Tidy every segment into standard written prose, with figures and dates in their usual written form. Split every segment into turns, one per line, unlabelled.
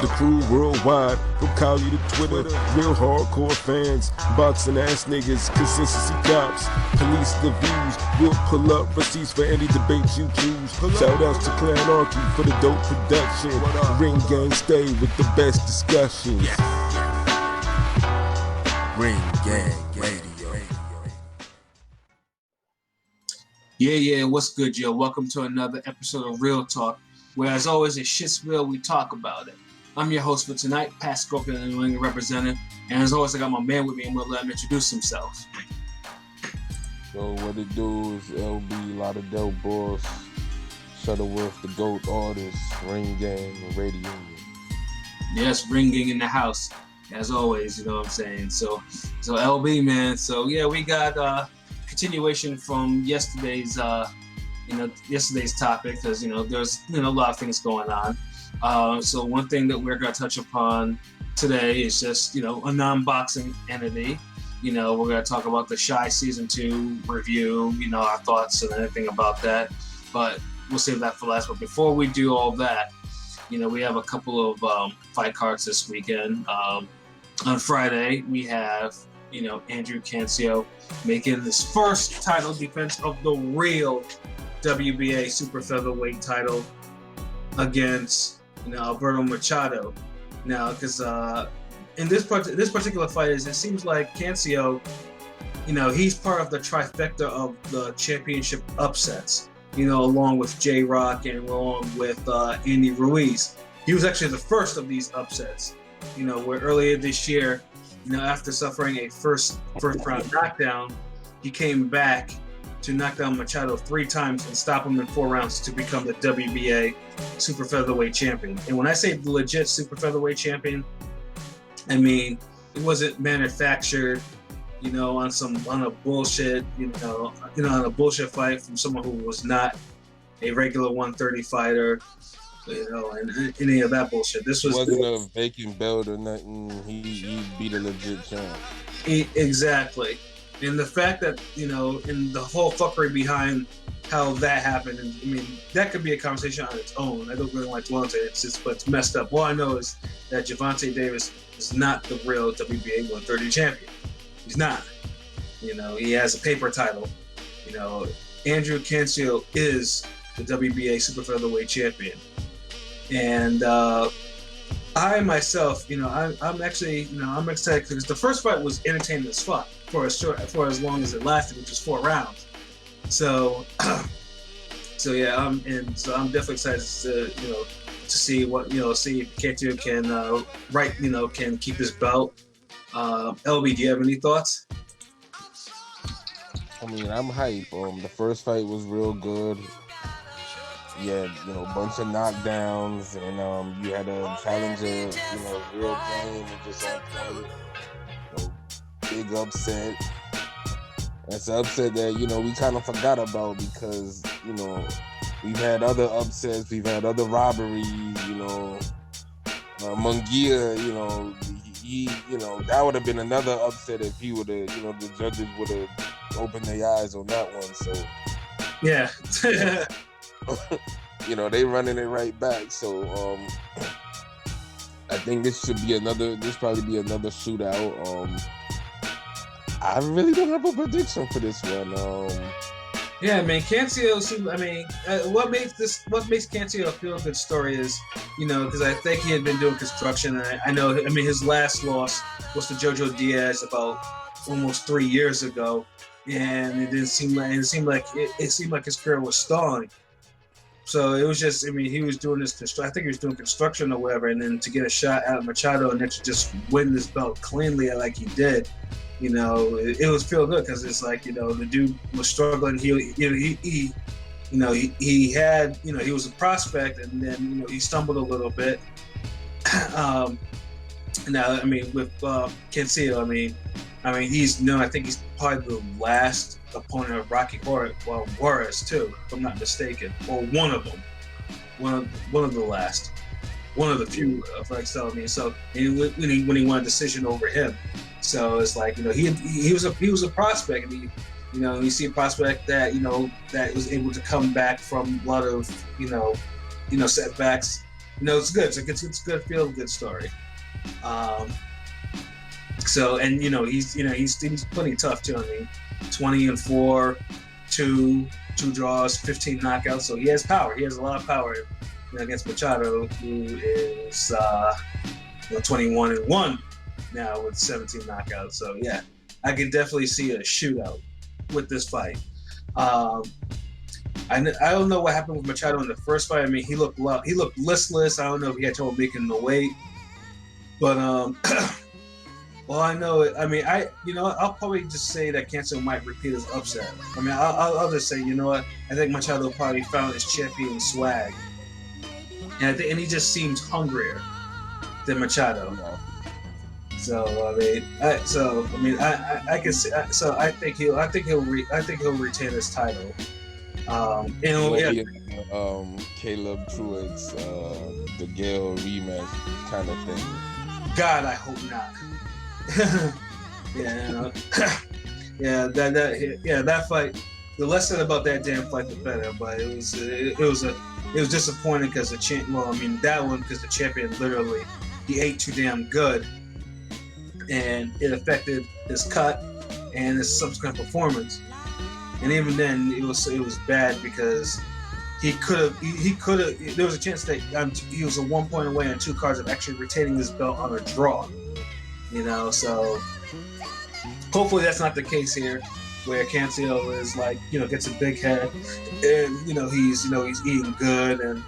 The crew worldwide, from Cali to Twitter, real hardcore fans, boxing ass niggas, consistency cops, police the views, we'll pull up receipts for any debate you choose. Shout outs to Clan Archie for the dope production. Ring Gang stay with the best discussions.
Ring Gang Radio.
Yeah, what's good, yo? Welcome to another episode of Real Talk, where as always, if shit's real, we talk about it. I'm your host for tonight, Patscorpio Shutterworth representative, and as always, I got my man with me, and we'll let him introduce himself.
Yo, what it do is LB, lot of dope boss, Shutterworth da Gawd artist, Ring Gang Radio.
Yes, Ring Gang in the house, as always, you know what I'm saying? So LB, man, so yeah, we got continuation from yesterday's topic, because there's a lot of things going on. So one thing that we're going to touch upon today is just a non-boxing entity. We're going to talk about the Shy Season 2 review, our thoughts and everything about that, but we'll save that for last. But before we do all that, we have a couple of fight cards this weekend. On Friday we have Andrew Cancio making his first title defense of the real WBA super featherweight title against Alberto Machado. Now, because in this particular fight, it seems like Cancio, he's part of the trifecta of the championship upsets. Along with J Rock and along with Andy Ruiz. He was actually the first of these upsets. Where earlier this year, after suffering a first round knockdown, he came back to knock down Machado 3 times and stop him in 4 rounds to become the WBA super featherweight champion. And when I say the legit super featherweight champion, I mean it wasn't manufactured, on a bullshit, on a bullshit fight from someone who was not a regular 130 fighter. And any of that bullshit. This
wasn't a vacant belt or nothing. He beat a legit champ.
Exactly. And the fact that, and the whole fuckery behind how that happened, and I mean, that could be a conversation on its own. I don't really like to dwell into it, but it's messed up. All I know is that Gervonta Davis is not the real WBA 130 champion. He's not. He has a paper title. Andrew Cancio is the WBA super featherweight champion. And I myself, I'm actually, I'm excited because the first fight was entertaining as fuck for as long as it lasted, which was 4 rounds. So yeah, I'm definitely excited to see what see if Cancio can can keep his belt. LB, do you have any thoughts?
I mean, I'm hype. The first fight was real good. Yeah, a bunch of knockdowns, and you had a challenger, real game, and just big upset. That's an upset that we kind of forgot about because we've had other upsets, we've had other robberies. Munguia, he that would have been another upset if he would have, the judges would have opened their eyes on that one. So
yeah.
They running it right back. So I think this probably be another shootout. I really don't have a prediction for this one.
Yeah, man, Cancio. What makes Cancio a feel good story is, because I think he had been doing construction, and I know. His last loss was to Jojo Diaz about almost 3 years ago, and it seemed like his career was stalling. So it was just, he was doing this I think he was doing construction or whatever, and then to get a shot at Machado and then to just win this belt cleanly like he did, it was feel good because it's like, the dude was struggling. He had, he was a prospect, and then, he stumbled a little bit. Now, with Cancio, he's I think he's probably the last opponent of Rocky Juarez too, if I'm not mistaken, or one of them, one of the last, one of the few, Flex telling me. So when he won a decision over him, so it's like he was a prospect, and you see a prospect that that was able to come back from a lot of setbacks it's good. It's a good feel good story. So and he's plenty tough too. I mean, 20-4, two draws, 15 knockouts. So he has power. He has a lot of power against Machado, who is 21-1 now with 17 knockouts. So yeah, I can definitely see a shootout with this fight. I don't know what happened with Machado in the first fight. I mean, he looked listless. I don't know if he had trouble making the weight, but well, I know. I mean, I'll probably just say that Cancel might repeat his upset. I mean, I'll just say, you know what? I think Machado probably found his champion swag, and he just seems hungrier than Machado. So I can see. So I think he'll retain his title.
Caleb Truett's the Gale rematch kind of thing.
God, I hope not. That fight. The less said about that damn fight, the better. But it was disappointing because that one because the champion literally he ate too damn good, and it affected his cut and his subsequent performance. And even then, it was bad because he could have. There was a chance that he was a 1 point away on 2 cards of actually retaining his belt on a draw. So hopefully that's not the case here, where Cancio is gets a big head, and he's eating good, and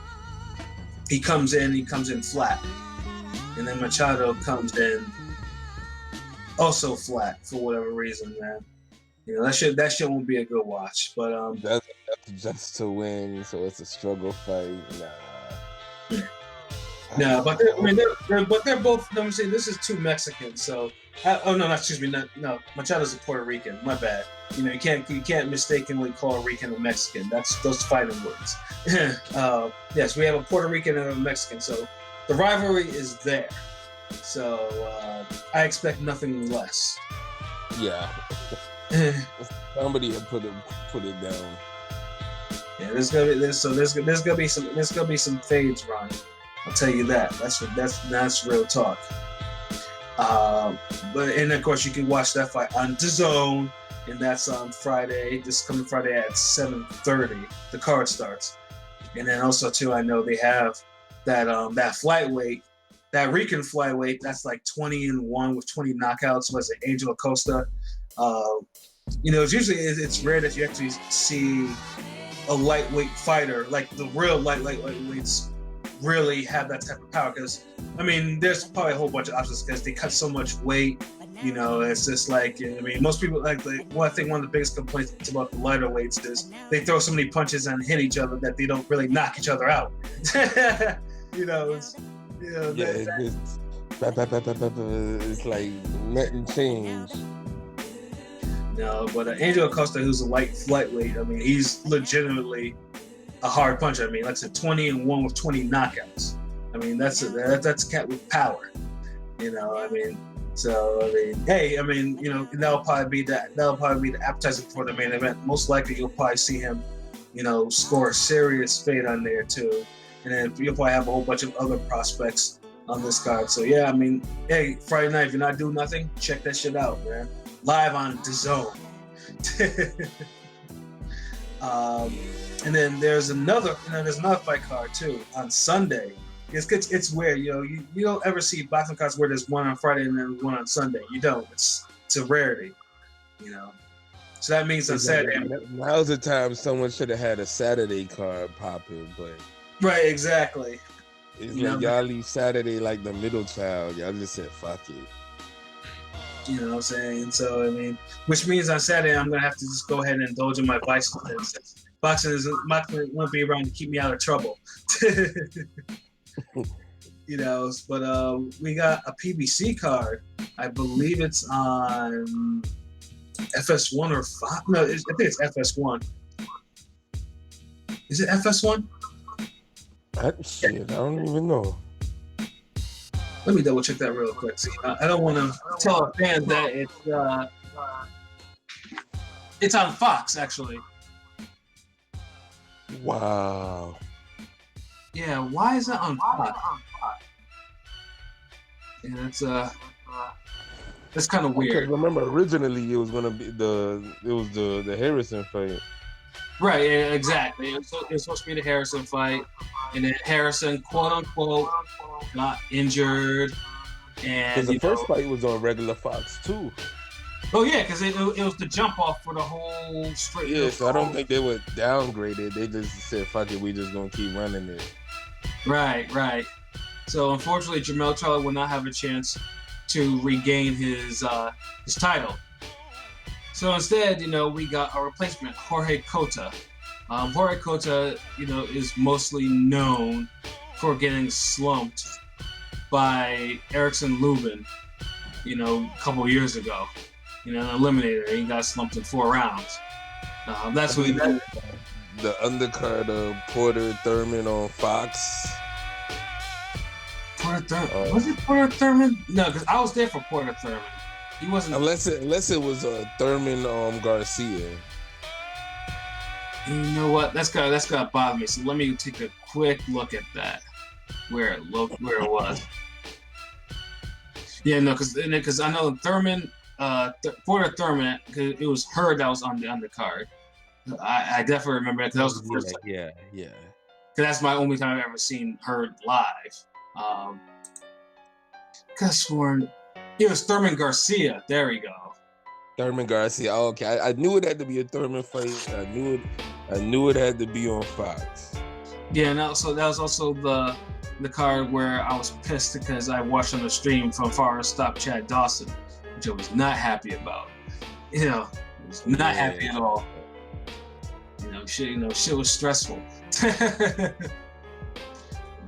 he comes in flat, and then Machado comes in also flat for whatever reason, man. That shit won't be a good watch, but
that's just to win, so it's a struggle fight.
No, but they're both. I'm saying this is 2 Mexicans. So, no, Machado's a Puerto Rican. My bad. You can't mistakenly call a Rican a Mexican. That's those fighting words. Yes, we have a Puerto Rican and a Mexican. So the rivalry is there. So I expect nothing less.
Yeah. Somebody had put it down.
Yeah, there's gonna be some fades, Ron. I'll tell you that. That's real talk. And of course you can watch that fight on DAZN, and that's on Friday. This coming Friday at 7:30. The card starts, and then also too, I know they have that flyweight, that Rican flyweight. That's 20-1 with 20 knockouts. Was it Angel Acosta? It's rare that you actually see a lightweight fighter like the real lightweights really have that type of power, because there's probably a whole bunch of options because they cut so much weight. It's just most people I think one of the biggest complaints about the lighter weights is they throw so many punches and hit each other that they don't really knock each other out. It's
like nothing changed.
No, but Angel Acosta, who's a lightweight, he's legitimately a hard puncher. Like I said, 20-1 with 20 knockouts. That's a cat with power. So hey, that'll probably be the appetizer for the main event. Most likely, you'll probably see him, score a serious fade on there too, and then you'll probably have a whole bunch of other prospects on this card. So yeah, hey, Friday night, if you're not doing nothing, check that shit out, man. Live on DAZN. And then there's another fight card too on Sunday. It's weird, you don't ever see boxing cards where there's one on Friday and then one on Sunday. You don't. It's a rarity, So that means on Saturday.
Now's the time someone should have had a Saturday card popping, but
right, exactly.
It's y'all leave Saturday like the middle child. Y'all just said fuck it.
You know what I'm saying? So which means on Saturday I'm gonna have to just go ahead and indulge in my vices. Boxing won't be around to keep me out of trouble. But we got a PBC card. I believe it's on FS1 or 5. No, I think it's FS1. Is it FS1?
I don't even know.
Let me double check that real quick. See, I don't want to tell a fan that it's on Fox actually.
Wow.
Yeah, why is that on Fox? Yeah, that's kind of
Because
weird.
remember, originally it was gonna be the Harrison fight.
Right, yeah, exactly. It was supposed to be the Harrison fight, and then Harrison, quote unquote, got injured,
Because
and
the first fight was on regular Fox too.
oh yeah, because it was the jump off for the whole straight.
Yeah, so I don't think they would downgrade it. They just said, "Fuck it, we just gonna keep running it."
Right. So unfortunately, Jermell Charlo will not have a chance to regain his title. So instead, we got a replacement, Jorge Cota. Jorge Cota, is mostly known for getting slumped by Erickson Lubin, a couple years ago. An eliminator. He got slumped in 4 rounds. That's what he did.
The undercard of Porter Thurman on Fox.
Porter Thurman. Was it Porter Thurman? No, because I was there for Porter Thurman. He wasn't.
Unless it was Thurman Garcia.
You know what? That's gotta bother me. So let me take a quick look at that. Where it was. Yeah, no, because I know Thurman, Porter Thurman, because it was her that was on the undercard. I definitely remember that because that was the first time.
Yeah.
Because that's my only time I've ever seen her live. It was Thurman Garcia. There we go.
Thurman Garcia. Oh, okay, I knew it had to be a Thurman fight. I knew it had to be on Fox.
Yeah, no. So that was also the card where I was pissed because I watched on the stream from Forest Stop Chad Dawson, which I was not happy about. Was not happy at all. Shit was stressful.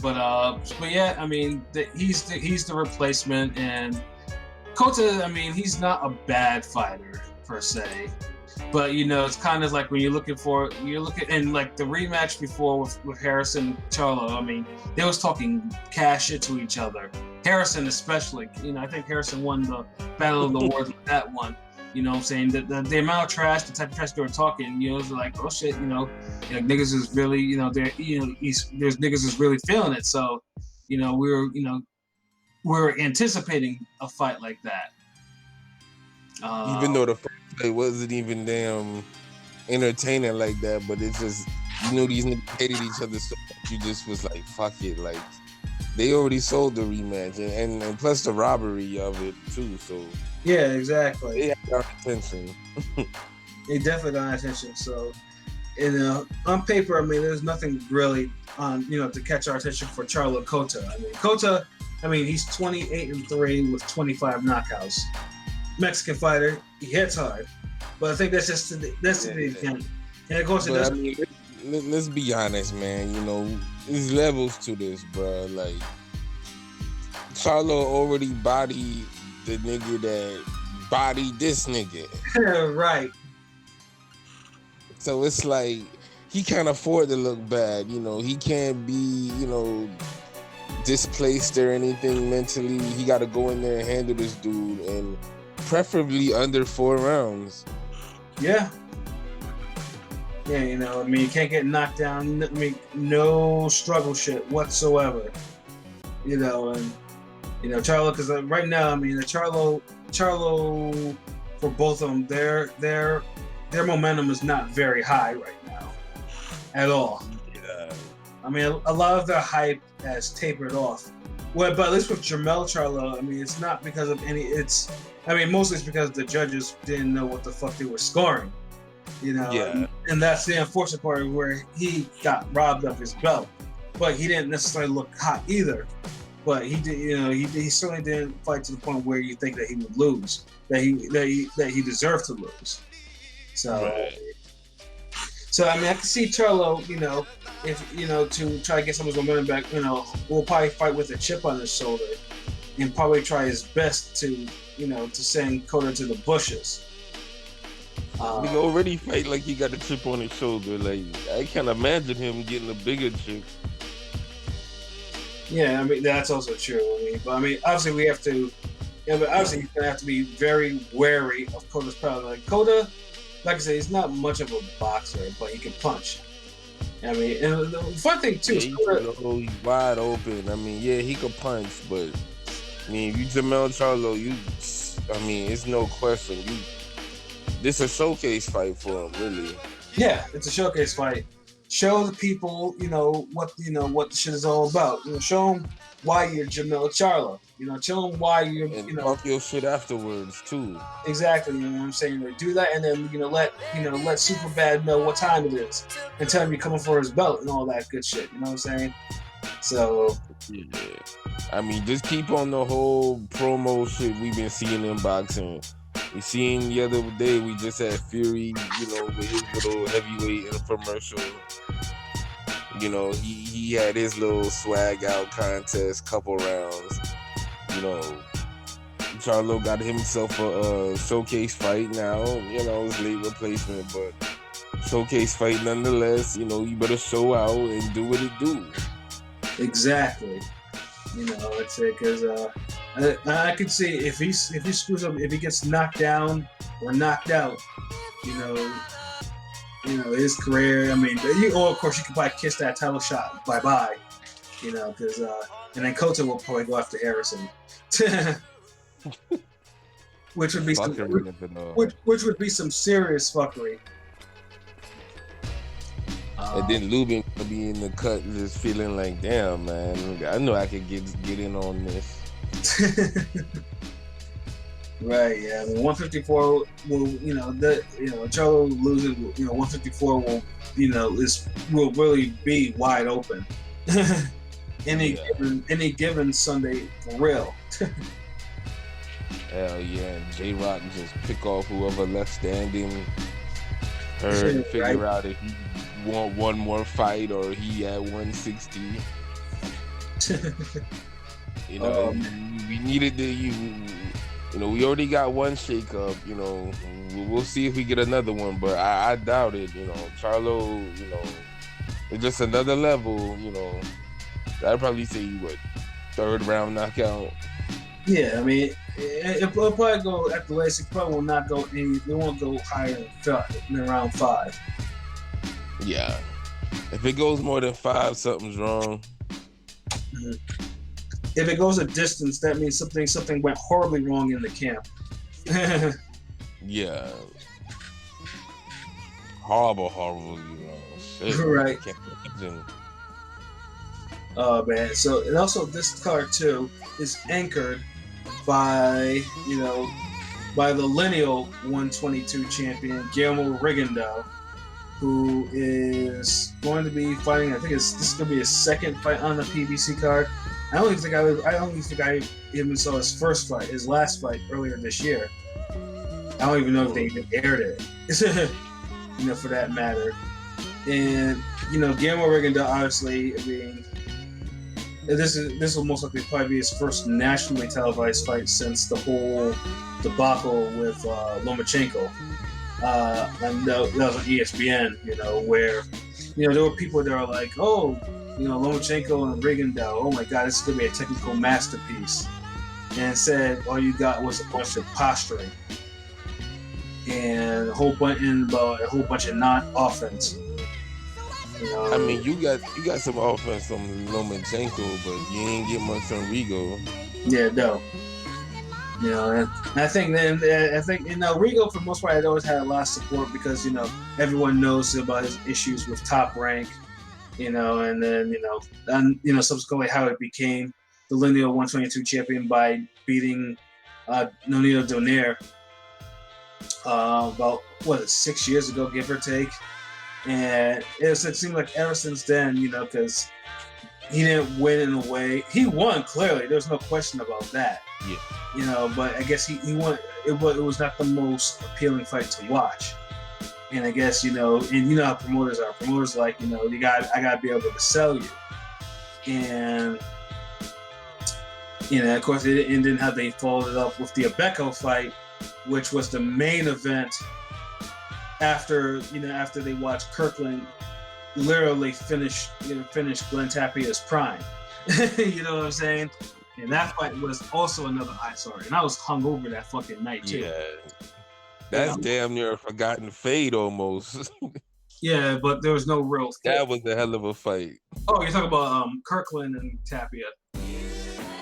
But yeah, I mean, he's the replacement, and Cota, I mean, he's not a bad fighter per se, but it's kind of like when you're looking and like the rematch before with Harrison Charlo. I mean, they was talking cash shit to each other. Harrison especially, I think Harrison won the Battle of the Worlds with that one. You know what I'm saying? The amount of trash, the type of trash they were talking, it was like, oh shit, like niggas is really, there's niggas is really feeling it. So, we were anticipating a fight like that.
Even though the first fight wasn't even damn entertaining like that, but it's just, these niggas hated each other so much, you just was like, fuck it, like, they already sold the rematch, and plus the robbery of it too, so.
Yeah, exactly.
They got our attention.
They definitely got our attention. So, on paper, I mean, there's nothing really on, to catch our attention for Charlo Cota. I mean, Cota, he's 28-3 with 25 knockouts. Mexican fighter, he hits hard, but I think that's just the extent. And of course,
let's be honest, man. There's levels to this, bro. Like, Charlo already bodied the nigga that bodied this nigga.
Right.
So it's like he can't afford to look bad. He can't be, displaced or anything mentally. He got to go in there and handle this dude, and preferably under 4 rounds.
Yeah. Yeah, you can't get knocked down. No struggle shit whatsoever. And Charlo, because right now, the Charlo for both of them, their momentum is not very high right now, at all.
Yeah.
A lot of their hype has tapered off. Well, but at least with Jermell Charlo, it's not because of mostly it's because the judges didn't know what the fuck they were scoring.
Yeah.
And that's the unfortunate part where he got robbed of his belt, but he didn't necessarily look hot either. But he did, he certainly didn't fight to the point where you think that he would lose, that he deserved to lose. So,
right.
So I can see Charlo, if to try to get some of his momentum back, will probably fight with a chip on his shoulder, and probably try his best to send Cota to the bushes.
He already fight like he got a chip on his shoulder. Like, I can't imagine him getting a bigger chip.
Yeah, that's also true. But obviously we have to. Yeah, but obviously you're gonna have to be very wary of Cota's power. Like Cota, like I said, he's not much of a boxer, but he can punch. I mean, and the fun thing too,
He's wide open. I mean, yeah, he could punch, but I mean, if you Jermell Charlo, it's no question. This a showcase fight for him, really.
yeah, it's a showcase fight. Show the people, what the shit is all about. Show them why you're Jermell Charlo. Tell them why you're.
And talk your shit afterwards too.
Exactly, you know what I'm saying? Do that, and then let Superbad know what time it is, and tell him you're coming for his belt and all that good shit. You know what I'm saying? So,
yeah. I mean, just keep on the whole promo shit we've been seeing in boxing. We seen the other day, we just had Fury, with his little heavyweight infomercial. He had his little swag out contest, couple rounds. Charlo got himself a showcase fight now. It's late replacement, but showcase fight nonetheless. You better show out and do what it do.
Exactly. It's because I could see if he screws up, if he gets knocked down or knocked out, his career. I mean, of course, you could probably kiss that title shot bye-bye, because and then Cota will probably go after Harrison, which would be which would be some serious fuckery.
And then Lubin will be in the cut, just feeling like, damn, man, I know I could get in on this.
Right, yeah. I mean, 154 will, Charlo losing, 154 will really be wide open. Any given Sunday for real.
Hell yeah, and J-Rock just pick off whoever left standing. Figure out if he want one more fight or he at 160. We needed we already got one shakeup. We'll see if we get another one, but I doubt it. Charlo, it's just another level. I'd probably say third round knockout.
Yeah, I mean, it'll probably go at the latest. It probably will not go any. It won't go higher than round 5.
Yeah, if it goes more than 5, something's wrong.
Mm-hmm. If it goes a distance, that means something went horribly wrong in the camp.
Yeah, horrible, shit.
Right. Oh man! So and also this card too is anchored by the lineal 122 champion Guillermo Rigondeaux, who is going to be fighting. I think this is going to be his second fight on the PBC card. I don't even think I even saw his first fight, his last fight earlier this year. I don't even know if they even aired it, for that matter. And Guillermo Rigondeaux, obviously, I mean, this will most likely probably be his first nationally televised fight since the whole debacle with Lomachenko. And that was on ESPN, where there were people that are like, oh, Lomachenko and Rigondeaux, oh my God, this is going to be a technical masterpiece. And said all you got was a bunch of posturing and a whole bunch of non-offense.
I mean, you got some offense from Lomachenko, but you ain't get much from Rigo.
Yeah, no. And I think Rigo for the most part had always had a lot of support because everyone knows about his issues with Top Rank. And then subsequently how it became the lineal 122 champion by beating Nonito Donaire about 6 years ago, give or take. And it seemed like ever since then, because he didn't win in a way. He won clearly. There's no question about that.
Yeah.
But I guess he won. It was not the most appealing fight to watch. And I guess, and how promoters are. Promoters like, I gotta be able to sell you. And, of course, it ended how they followed it up with the Abeco fight, which was the main event after they watched Kirkland literally finish Glenn Tapia's prime. You know what I'm saying? And that fight was also another eyesore. And I was hungover that fucking night too.
Yeah. That's damn near a forgotten fade almost.
Yeah, but there was no real fit.
That was a hell of a fight.
Oh, you're talking about Kirkland and Tapia.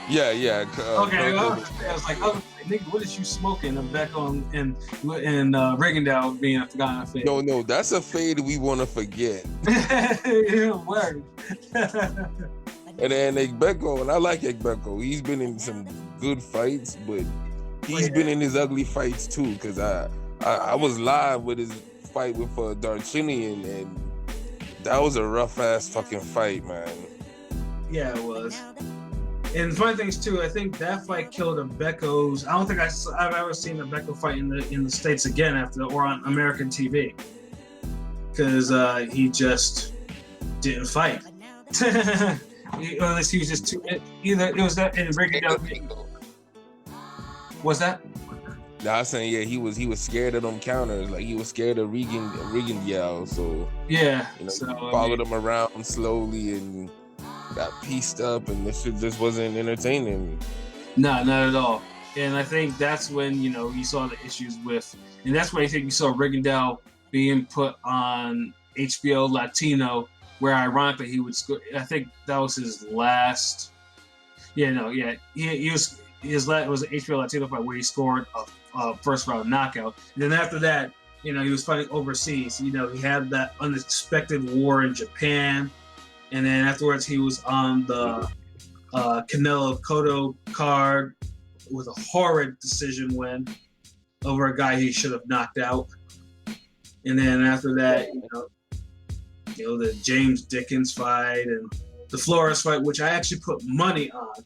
Yeah.
Okay, I was like, nigga, what is you smoking? And back on and Rigondeaux being a forgotten fade.
No, that's a fade we want to forget.
Word.
And then Ekbeko, and I like Ekbeko. He's been in some good fights, but he's been in his ugly fights too. Cause I was live with his fight with Darchinian, and that was a rough ass fucking fight, man.
Yeah, it was. And the funny thing is too, I think that fight killed Ekbeko's. I don't think I've ever seen a Ekbeko fight in the States again after or on American TV, because he just didn't fight. Or at least he was just too. Either it was that and Rigondeaux. Was that?
Nah, I was saying he was scared of them counters. Like he was scared of Rigondeaux, so
yeah.
So followed him around slowly and got pieced up, and this shit just wasn't entertaining.
No, not at all. And I think that's when you saw the issues with, and that's when I think you saw Rigondeaux being put on HBO Latino, where ironically he would score. I think that was his last. He was his last. It was an HBO Latino fight where he scored a first round knockout. And then after that, he was fighting overseas. He had that unexpected war in Japan. And then afterwards, he was on the Canelo Cotto card with a horrid decision win over a guy he should have knocked out. And then after that, the James Dickens fight and the Flores fight, which I actually put money on.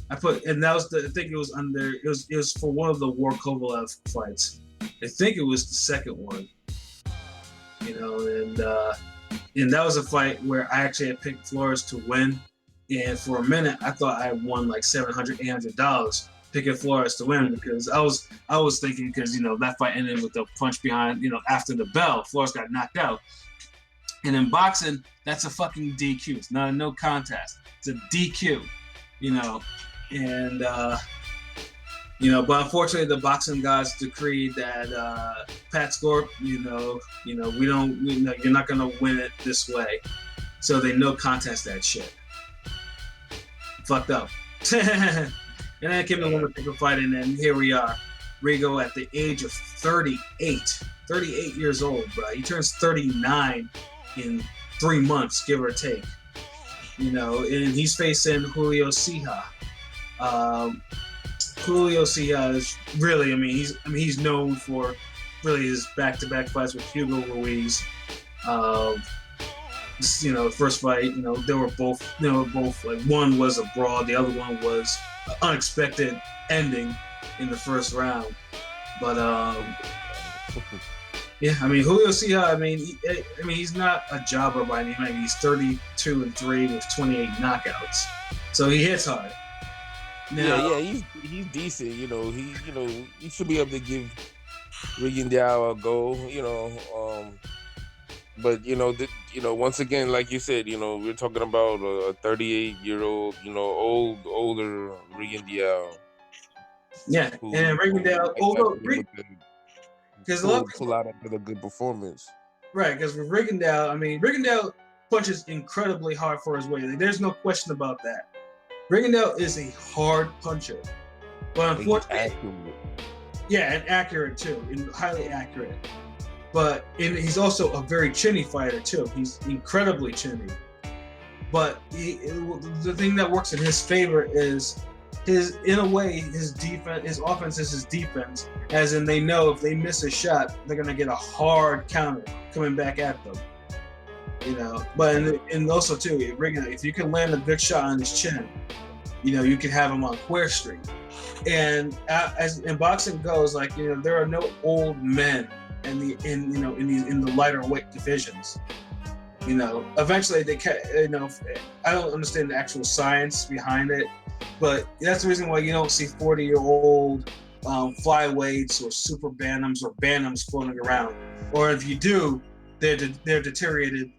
And that was I think it was under. It was for one of the War Kovalev fights. I think it was the second one. And that was a fight where I actually had picked Flores to win. And for a minute, I thought I won like $700, $800 picking Flores to win, because I was thinking, because that fight ended with the punch behind, after the bell, Flores got knocked out. And in boxing, that's a fucking DQ. It's not a no contest. It's a DQ, And but unfortunately, the boxing gods decreed that Patscorp, you're not gonna win it this way, so they no contest that shit. Fucked up. And then I came to one with the fight, and then here we are, Rigo at the age of 38 years old, bro. He turns 39 in 3 months, give or take. And he's facing Julio Ceja. Julio Ceja is really, he's known for really his back-to-back fights with Hugo Ruiz. First fight, they were both like, one was a brawl, the other one was an unexpected ending in the first round. But Julio Ceja, he's not a jobber by any means. He's 32-3 with 28 knockouts, so he hits hard. Now,
he's decent. He should be able to give Rigondeaux a go. But once again, like you said, we're talking about a 38-year-old, older Rigondeaux.
Yeah, and Rigondeaux, although because a lot of
pull out after a good performance,
right? Because with Rigondeaux, Rigondeaux punches incredibly hard for his weight. There's no question about that. Rigondeaux is a hard puncher, but unfortunately, and accurate too, and highly accurate. But he's also a very chinny fighter too. He's incredibly chinny. But the thing that works in his favor is his defense. His offense is his defense, as in they know if they miss a shot, they're gonna get a hard counter coming back at them. But and also too, if you can land a good shot on his chin, you can have him on Queer Street. And as in boxing goes, there are no old men in the lighter weight divisions. Eventually they can. I don't understand the actual science behind it, but that's the reason why you don't see 40-year-old flyweights or super bantams or bantams floating around. Or if you do, they're deteriorated,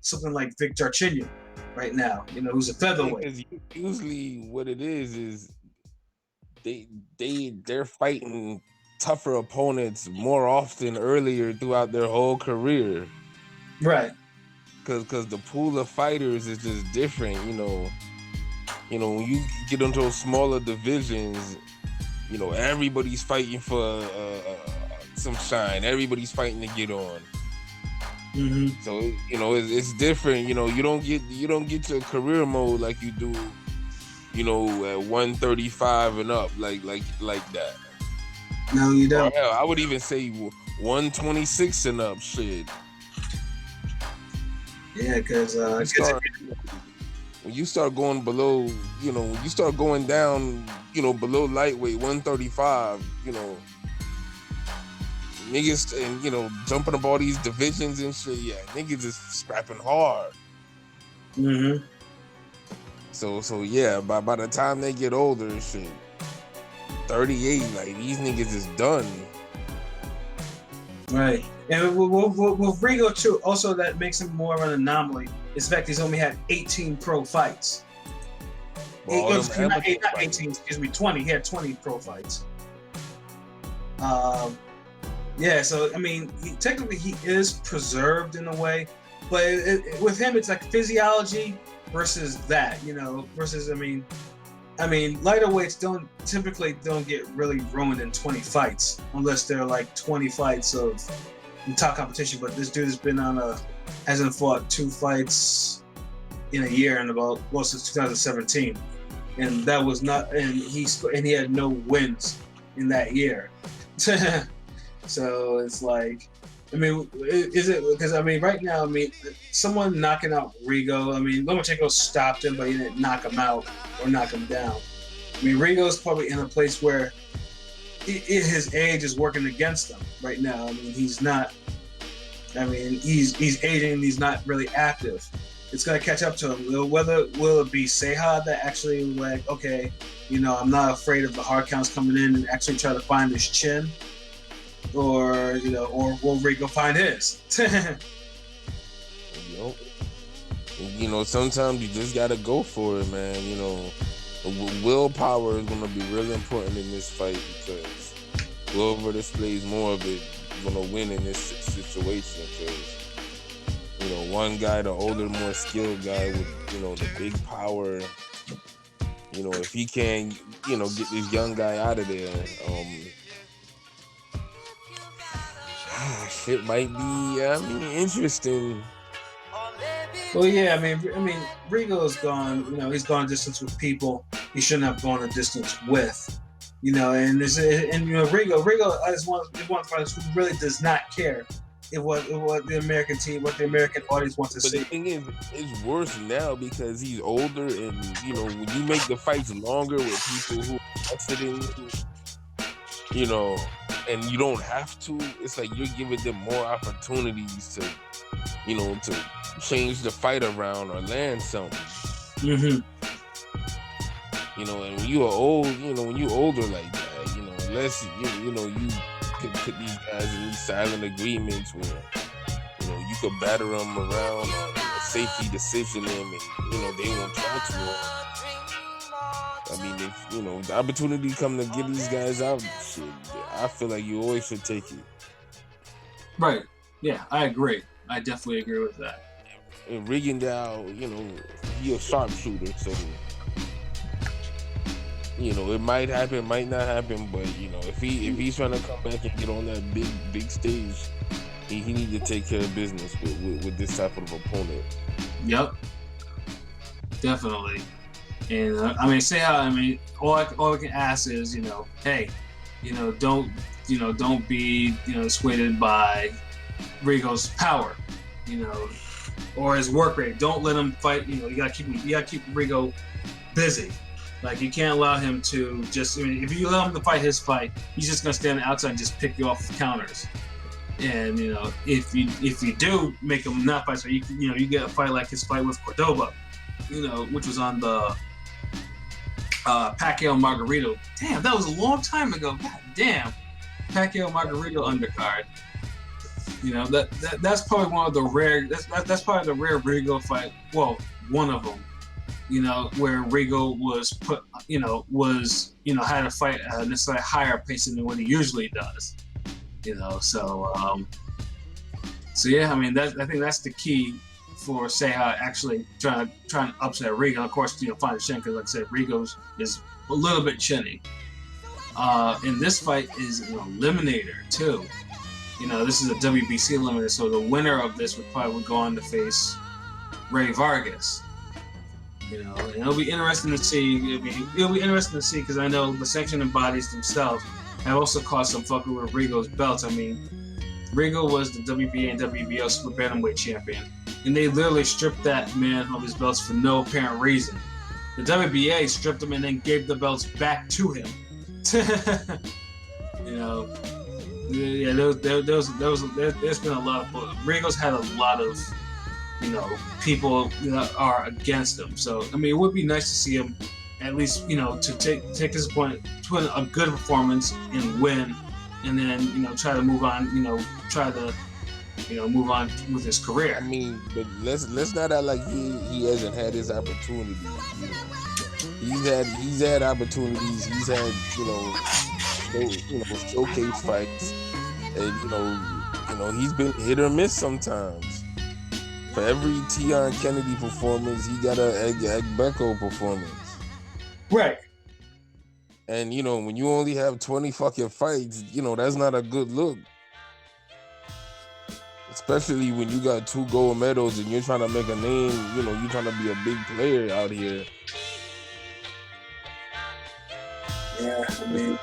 something like Vic Darchinyan right now, who's a featherweight.
Because usually what it is they're fighting tougher opponents more often earlier throughout their whole career.
Right.
Cause the pool of fighters is just different. When you get into those smaller divisions, everybody's fighting for some shine. Everybody's fighting to get on.
Mm-hmm.
So it's different. You don't get to career mode like you do. At 135 and up, like that.
No, you
Or
don't.
hell, I would even say 126 and up. Shit.
Yeah, because
when you start going below, when you start going down, below lightweight 135, niggas and jumping up all these divisions and shit. Yeah, niggas is scrapping hard.
Mm-hmm.
So yeah, by the time they get older, shit, 38, like these niggas is done.
Right. And with Rigo too, also that makes him more of an anomaly. Is the fact he's only had 18 pro fights. Not 18, excuse me, 20. He had 20 pro fights. Yeah, so I mean, technically he is preserved in a way, but with him it's like physiology versus that, versus I mean, lighter weights typically don't get really ruined in 20 fights unless they're like 20 fights of top competition. But this dude hasn't fought 2 fights in a year since 2017, and that was not, and he had no wins in that year. So it's like, is it because right now someone knocking out Rigo, Lomachenko stopped him, but he didn't knock him out or knock him down. Rigo's probably in a place where his age is working against him right now. He's not. He's aging and he's not really active. It's gonna catch up to him. Will it be Seha that actually like, okay, I'm not afraid of the hard counts coming in and actually try to find his chin, or will Rigo find his?
Sometimes you just gotta go for it, man. Willpower is gonna be really important in this fight, because whoever displays more of it is gonna win in this situation. Because one guy, the older, more skilled guy with the big power, if he can get this young guy out of there, shit might be interesting.
Well, yeah, Rigo's gone. He's gone a distance with people he shouldn't have gone a distance with. Rigo is one of the fighters who really does not care what the American team, what the American audience wants to see.
But the thing is, it's worse now because he's older, and when you make the fights longer with people who are invested in you, and you don't have to, it's like you're giving them more opportunities to change the fight around or land something.
Mm-hmm.
And when you are old, when you older like that, unless you could put these guys in these silent agreements where you could batter them around or safety decision them, and they won't talk to them. If the opportunity come to get these guys out, shit, I feel like you always should take it.
Right. Yeah, I agree. I definitely agree with that.
And Rigondeaux, he a sharpshooter, so it might happen, might not happen, but if he's trying to come back and get on that big stage, he need to take care of business with this type of opponent.
Yep, definitely. And all I can ask is, hey, don't be swayed by Rigo's power, or his work rate. Don't let him fight. You gotta keep Rigo busy. Like, you can't allow him to just. If you allow him to fight his fight, he's just gonna stand outside and just pick you off with counters. And if you do make him not fight, so you get a fight like his fight with Cordoba, which was on the Pacquiao Margarito. Damn, that was a long time ago. God damn, Pacquiao Margarito undercard. That's probably one of the rare. That's probably the rare Rigo fight. Well, one of them. Where Rigo was put. Had a fight at a necessarily higher pace than what he usually does. So So yeah, I mean, I think that's the key for Seha actually trying to upset Rigo. Of course, find a chin because, like I said, Rigo's is a little bit chinny. And this fight is an eliminator too. This is a WBC eliminator, so the winner of this would probably go on to face Ray Vargas. And it'll be interesting to see. It'll be interesting to see because I know the sanctioning bodies themselves have also caused some fucking with Rigo's belts. I mean, Rigo was the WBA and WBO super bantamweight champion, and they literally stripped that man of his belts for no apparent reason. The WBA stripped him and then gave the belts back to him. Yeah, there's been a lot of Rigo's had a lot of people that are against him. So I mean, it would be nice to see him at least to take his opponent to a good performance and win, and then try to move on. Move on with his career.
I mean, but let's not act like he hasn't had his opportunities. He's had opportunities. He's had showcase fights, and he's been hit or miss sometimes. For every Tion Kennedy performance, he got a Agbeko performance.
Right.
And when you only have 20 fucking fights, that's not a good look. Especially when you got 2 gold medals and you're trying to make a name, you're trying to be a big player out here.
Yeah, I mean,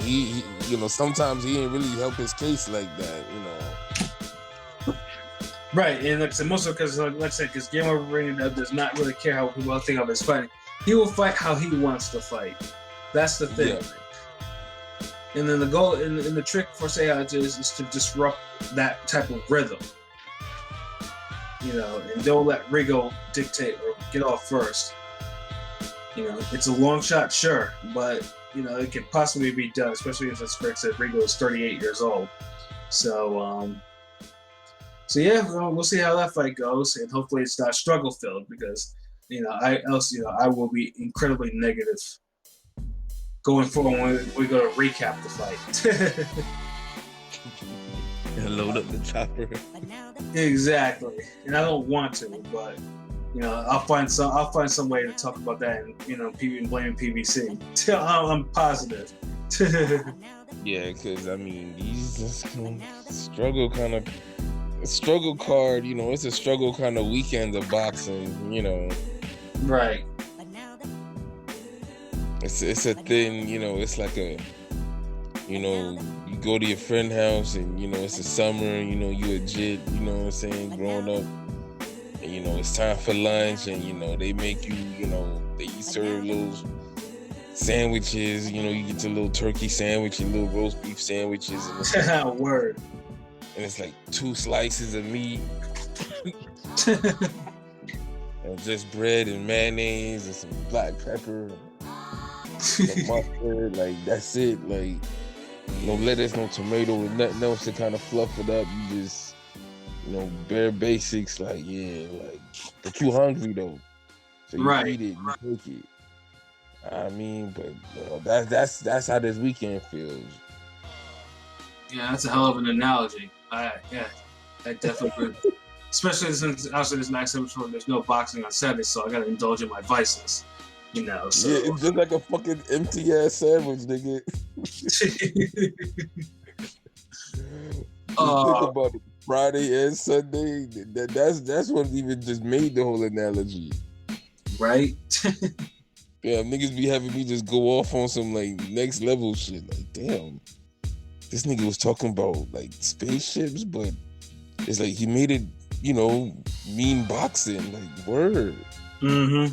he sometimes he didn't really help his case like that,
Right, and like I said, mostly because, like I said, because Guillermo Reina does not really care how people think of his fighting. He will fight how he wants to fight. That's the thing.
Yeah.
And then the goal and the trick for Seha is to disrupt that type of rhythm. And don't let Rigo dictate or get off first. It's a long shot, sure, but it could possibly be done, especially if, as Greg said, Rigo is 38 years old. So yeah, we'll see how that fight goes, and hopefully it's not struggle filled because I will be incredibly negative going forward when we go to recap the fight.
And load up the chopper.
Exactly, and I don't want to, but I'll find some way to talk about that and blame PBC. I'm positive.
Yeah, because I mean these struggle card. It's a struggle kind of weekend of boxing.
Right.
It's a thing. It's like a you go to your friend's house and it's a summer. You a jit. You know what I'm saying? Growing up. And it's time for lunch, and they make you, they serve little sandwiches. You get your little turkey sandwich and little roast beef sandwiches. And
Word.
And it's like 2 slices of meat, and just bread and mayonnaise and some black pepper, some mustard. Like that's it. Like no lettuce, no tomato, and nothing else to kind of fluff it up. You just bare basics, but you hungry though, so you eat it, you take it. I mean, but that's how this weekend feels.
Yeah, that's a hell of an analogy. I definitely agree. Especially since obviously this next episode, there's no boxing on Saturday, so I gotta indulge in my vices. So.
Yeah, it's just like a fucking empty ass sandwich, nigga. Think about it. Friday and Sunday, that's what even just made the whole analogy.
Right?
Yeah, niggas be having me just go off on some next level shit. Like, damn, this nigga was talking about spaceships, but it's like he made it, mean boxing. Word.
Mm-hmm.